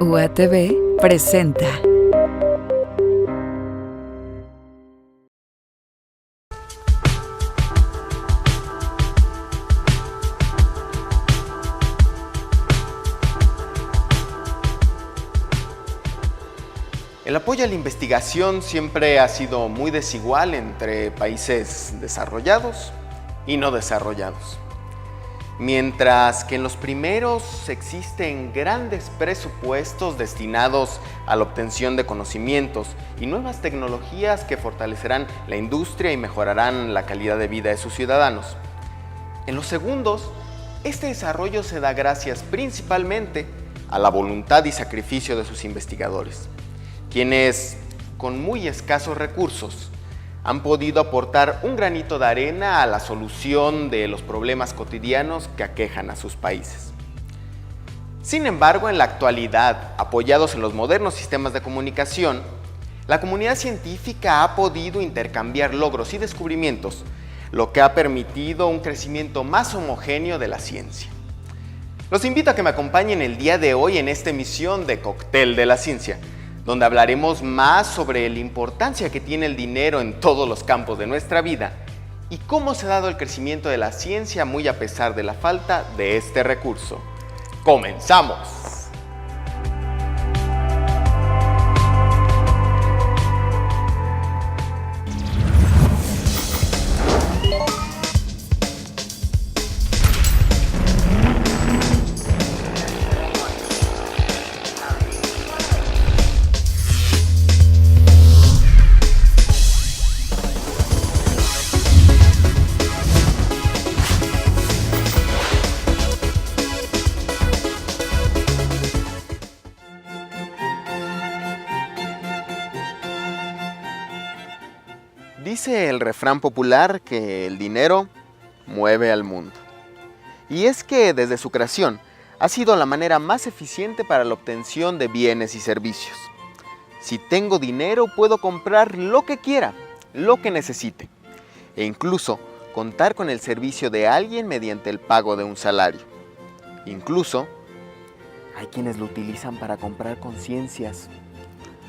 UATV presenta. El apoyo a la investigación siempre ha sido muy desigual entre países desarrollados y no desarrollados. Mientras que en los primeros existen grandes presupuestos destinados a la obtención de conocimientos y nuevas tecnologías que fortalecerán la industria y mejorarán la calidad de vida de sus ciudadanos. En los segundos, este desarrollo se da gracias principalmente a la voluntad y sacrificio de sus investigadores, quienes, con muy escasos recursos, han podido aportar un granito de arena a la solución de los problemas cotidianos que aquejan a sus países. Sin embargo, en la actualidad, apoyados en los modernos sistemas de comunicación, la comunidad científica ha podido intercambiar logros y descubrimientos, lo que ha permitido un crecimiento más homogéneo de la ciencia. Los invito a que me acompañen el día de hoy en esta emisión de Cóctel de la Ciencia, donde hablaremos más sobre la importancia que tiene el dinero en todos los campos de nuestra vida y cómo se ha dado el crecimiento de la ciencia muy a pesar de la falta de este recurso. ¡Comenzamos! Dice el refrán popular que el dinero mueve al mundo. Y es que desde su creación ha sido la manera más eficiente para la obtención de bienes y servicios. Si tengo dinero puedo comprar lo que quiera, lo que necesite, e incluso contar con el servicio de alguien mediante el pago de un salario. Incluso hay quienes lo utilizan para comprar conciencias,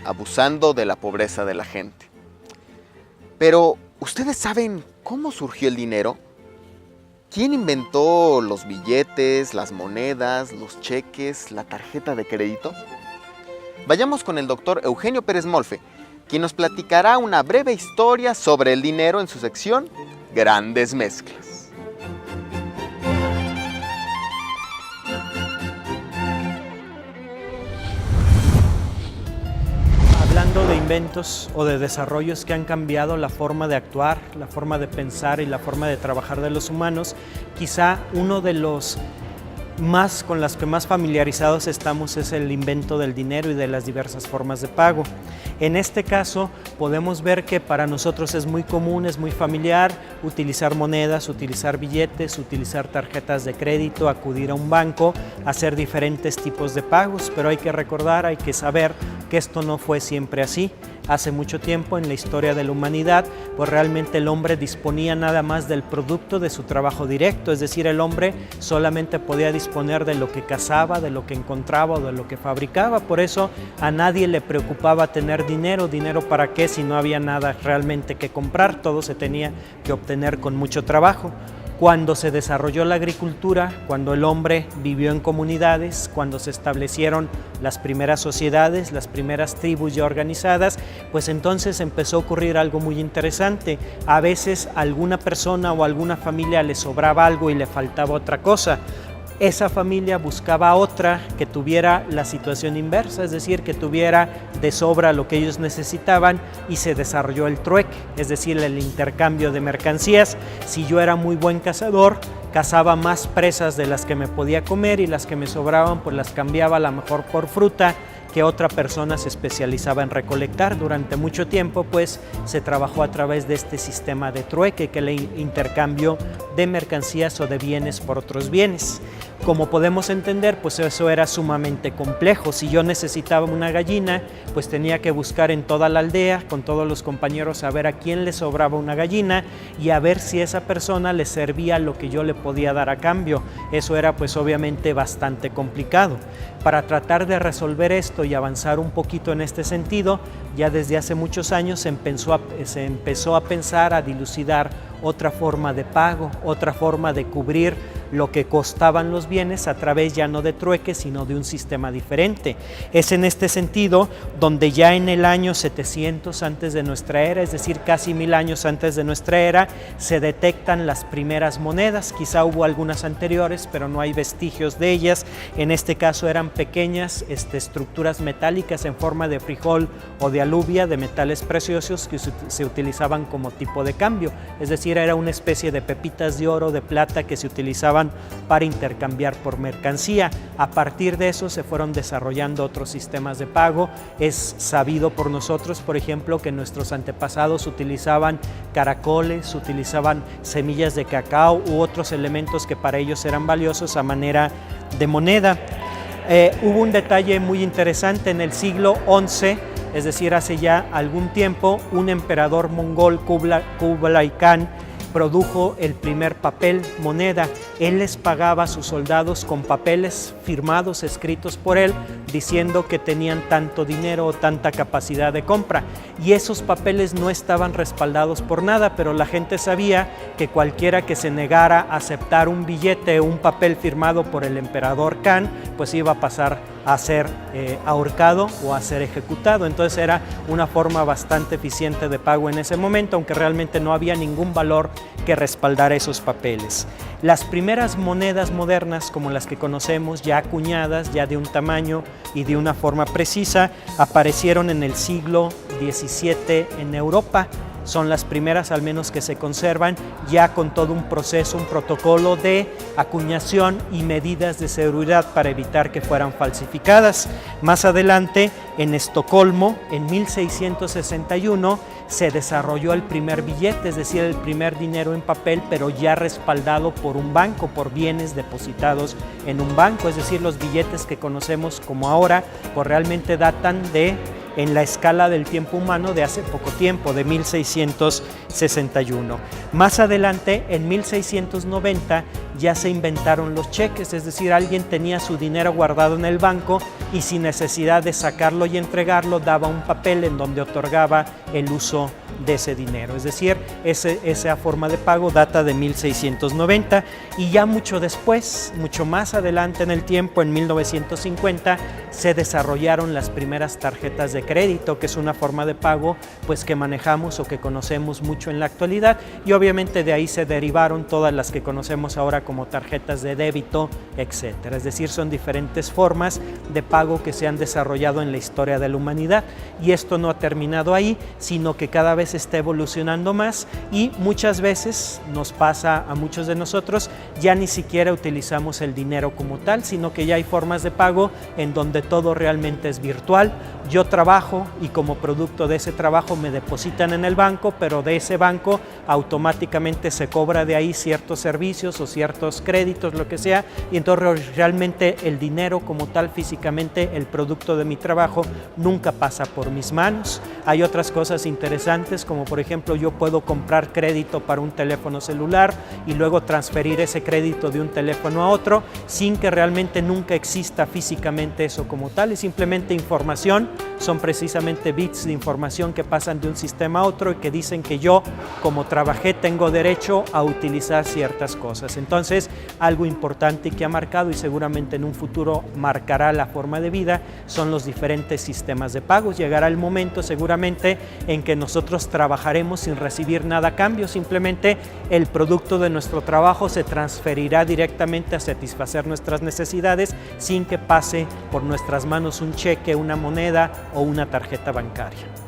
abusando de la pobreza de la gente. Pero, ¿ustedes saben cómo surgió el dinero? ¿Quién inventó los billetes, las monedas, los cheques, la tarjeta de crédito? Vayamos con el doctor Eugenio Pérez Molfe, quien nos platicará una breve historia sobre el dinero en su sección Grandes Mezclas. Hablando de inventos o de desarrollos que han cambiado la forma de actuar, la forma de pensar y la forma de trabajar de los humanos, quizá uno de los con las que más familiarizados estamos es el invento del dinero y de las diversas formas de pago. En este caso podemos ver que para nosotros es muy común, es muy familiar utilizar monedas, utilizar billetes, utilizar tarjetas de crédito, acudir a un banco, hacer diferentes tipos de pagos, pero hay que recordar, hay que saber que esto no fue siempre así. Hace mucho tiempo en la historia de la humanidad, pues realmente el hombre disponía nada más del producto de su trabajo directo, es decir, el hombre solamente podía disponer de lo que cazaba, de lo que encontraba o de lo que fabricaba. Por eso a nadie le preocupaba tener dinero. ¿Dinero para qué si no había nada realmente que comprar? Todo se tenía que obtener con mucho trabajo. Cuando se desarrolló la agricultura, cuando el hombre vivió en comunidades, cuando se establecieron las primeras sociedades, las primeras tribus ya organizadas, pues entonces empezó a ocurrir algo muy interesante. A veces a alguna persona o a alguna familia le sobraba algo y le faltaba otra cosa. Esa familia buscaba otra que tuviera la situación inversa, es decir, que tuviera de sobra lo que ellos necesitaban, y se desarrolló el trueque, es decir, el intercambio de mercancías. Si yo era muy buen cazador, cazaba más presas de las que me podía comer, y las que me sobraban pues las cambiaba a lo mejor por fruta que otra persona se especializaba en recolectar. Durante mucho tiempo pues se trabajó a través de este sistema de trueque, que es el intercambio de mercancías o de bienes por otros bienes. Como podemos entender, pues eso era sumamente complejo. Si yo necesitaba una gallina, pues tenía que buscar en toda la aldea, con todos los compañeros, a ver a quién le sobraba una gallina y a ver si esa persona le servía lo que yo le podía dar a cambio. Eso era pues obviamente bastante complicado. Para tratar de resolver esto y avanzar un poquito en este sentido, ya desde hace muchos años se empezó a pensar, a dilucidar otra forma de pago, otra forma de cubrir lo que costaban los bienes a través ya no de trueque, sino de un sistema diferente. Es en este sentido donde ya en el año 700 antes de nuestra era, es decir, casi 1000 años antes de nuestra era, se detectan las primeras monedas. Quizá hubo algunas anteriores, pero no hay vestigios de ellas. En este caso eran pequeñas estructuras metálicas en forma de frijol o de alubia, de metales preciosos que se utilizaban como tipo de cambio. Es decir, era una especie de pepitas de oro, de plata, que se utilizaban para intercambiar por mercancía. A partir de eso se fueron desarrollando otros sistemas de pago. Es sabido por nosotros, por ejemplo, que nuestros antepasados utilizaban caracoles, utilizaban semillas de cacao u otros elementos que para ellos eran valiosos a manera de moneda. Hubo un detalle muy interesante en el siglo XI, es decir, hace ya algún tiempo, un emperador mongol, Kublai Khan, produjo el primer papel moneda. Él les pagaba a sus soldados con papeles firmados, escritos por él, diciendo que tenían tanto dinero o tanta capacidad de compra. Y esos papeles no estaban respaldados por nada, pero la gente sabía que cualquiera que se negara a aceptar un billete o un papel firmado por el emperador Khan, pues iba a pasar a ser ahorcado o a ser ejecutado. Entonces era una forma bastante eficiente de pago en ese momento, aunque realmente no había ningún valor que respaldara esos papeles. Las primeras monedas modernas, como las que conocemos, ya acuñadas, ya de un tamaño y de una forma precisa, aparecieron en el siglo XVII en Europa. Son las primeras, al menos, que se conservan ya con todo un proceso, un protocolo de acuñación y medidas de seguridad para evitar que fueran falsificadas. Más adelante, en Estocolmo, en 1661, se desarrolló el primer billete, es decir, el primer dinero en papel, pero ya respaldado por un banco, por bienes depositados en un banco. Es decir, los billetes que conocemos como ahora, pues realmente datan en la escala del tiempo humano de hace poco tiempo, de 1661. Más adelante, en 1690, ya se inventaron los cheques, es decir, alguien tenía su dinero guardado en el banco y sin necesidad de sacarlo y entregarlo, daba un papel en donde otorgaba el uso de ese dinero. Es decir, esa forma de pago data de 1690 y ya mucho después, mucho más adelante en el tiempo, en 1950, se desarrollaron las primeras tarjetas de crédito, que es una forma de pago pues que manejamos o que conocemos mucho en la actualidad, y obviamente de ahí se derivaron todas las que conocemos ahora como tarjetas de débito, etcétera. Es decir, son diferentes formas de pago que se han desarrollado en la historia de la humanidad, y esto no ha terminado ahí, sino que cada vez está evolucionando más, y muchas veces nos pasa a muchos de nosotros, ya ni siquiera utilizamos el dinero como tal, sino que ya hay formas de pago en donde todo realmente es virtual. Yo trabajo y como producto de ese trabajo me depositan en el banco, pero de ese banco automáticamente se cobra de ahí ciertos servicios o ciertos créditos, lo que sea, y entonces realmente el dinero como tal, físicamente, el producto de mi trabajo, nunca pasa por mis manos. Hay otras cosas interesantes, como por ejemplo yo puedo comprar crédito para un teléfono celular y luego transferir ese crédito de un teléfono a otro sin que realmente nunca exista físicamente eso como tal, es simplemente información. Son precisamente bits de información que pasan de un sistema a otro y que dicen que yo, como trabajé, tengo derecho a utilizar ciertas cosas. Entonces, algo importante que ha marcado y seguramente en un futuro marcará la forma de vida son los diferentes sistemas de pagos. Llegará el momento seguramente en que nosotros trabajaremos sin recibir nada a cambio, simplemente el producto de nuestro trabajo se transferirá directamente a satisfacer nuestras necesidades sin que pase por nuestras manos un cheque, una moneda o una tarjeta bancaria.